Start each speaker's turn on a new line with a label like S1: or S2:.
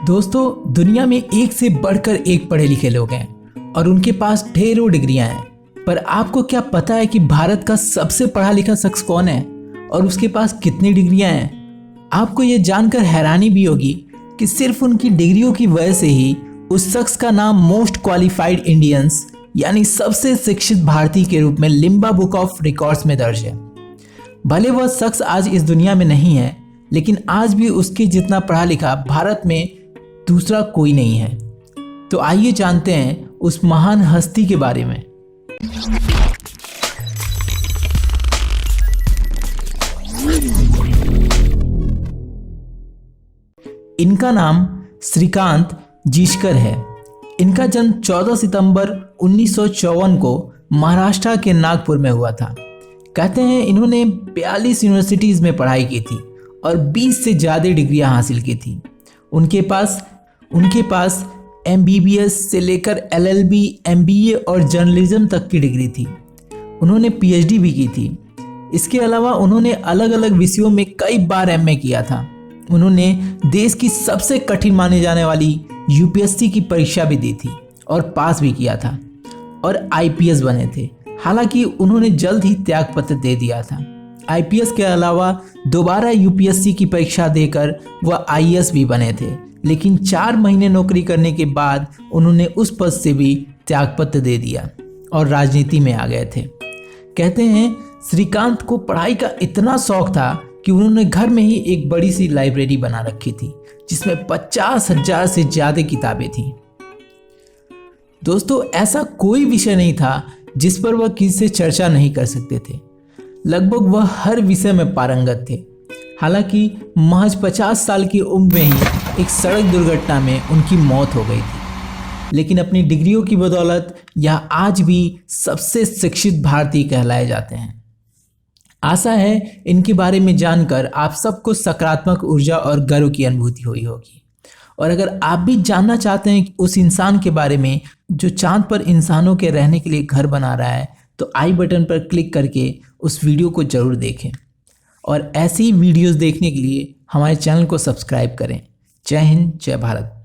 S1: दोस्तों, दुनिया में एक से बढ़कर एक पढ़े लिखे लोग हैं और उनके पास ढेरों डिग्रियां हैं। पर आपको क्या पता है कि भारत का सबसे पढ़ा लिखा शख्स कौन है और उसके पास कितनी डिग्रियां हैं? आपको ये जानकर हैरानी भी होगी कि सिर्फ उनकी डिग्रियों की वजह से ही उस शख्स का नाम मोस्ट क्वालिफाइड इंडियंस यानी सबसे शिक्षित भारतीय के रूप में लिम्बा बुक ऑफ रिकॉर्ड्स में दर्ज है। भले वह शख्स आज इस दुनिया में नहीं है, लेकिन आज भी उसके जितना पढ़ा लिखा भारत में दूसरा कोई नहीं है। तो आइए जानते हैं उस महान हस्ती के बारे में। इनका नाम श्रीकांत जिशकर है। इनका जन्म 14 सितंबर 1954 को महाराष्ट्र के नागपुर में हुआ था। कहते हैं इन्होंने 42 यूनिवर्सिटीज़ में पढ़ाई की थी और 20 से ज़्यादा डिग्रियां हासिल की थी। उनके पास MBBS से लेकर LLB, MBA और जर्नलिज्म तक की डिग्री थी। उन्होंने PhD भी की थी। इसके अलावा उन्होंने अलग अलग विषयों में कई बार MA किया था। उन्होंने देश की सबसे कठिन माने जाने वाली UPSC की परीक्षा भी दी थी और पास भी किया था और IPS बने थे। हालांकि उन्होंने जल्द ही त्यागपत्र दे दिया था। IPS के अलावा दोबारा UPSC की परीक्षा देकर वह IAS भी बने थे, लेकिन 4 महीने नौकरी करने के बाद उन्होंने उस पद से भी त्यागपत्र दे दिया और राजनीति में आ गए थे। कहते हैं श्रीकांत को पढ़ाई का इतना शौक था कि उन्होंने घर में ही एक बड़ी सी लाइब्रेरी बना रखी थी जिसमें 50,000 से ज़्यादा किताबें थीं। दोस्तों, ऐसा कोई विषय नहीं था जिस पर वह किसी से चर्चा नहीं कर सकते थे। लगभग वह हर विषय में पारंगत थे। हालांकि महज 50 साल की उम्र में ही एक सड़क दुर्घटना में उनकी मौत हो गई थी, लेकिन अपनी डिग्रियों की बदौलत यह आज भी सबसे शिक्षित भारतीय कहलाए जाते हैं। आशा है इनके बारे में जानकर आप सबको सकारात्मक ऊर्जा और गर्व की अनुभूति हुई होगी। और अगर आप भी जानना चाहते हैं उस इंसान के बारे में जो चांद पर इंसानों के रहने के लिए घर बना रहा है, तो आई बटन पर क्लिक करके उस वीडियो को ज़रूर देखें और ऐसी वीडियोस देखने के लिए हमारे चैनल को सब्सक्राइब करें। जय हिंद, जय भारत।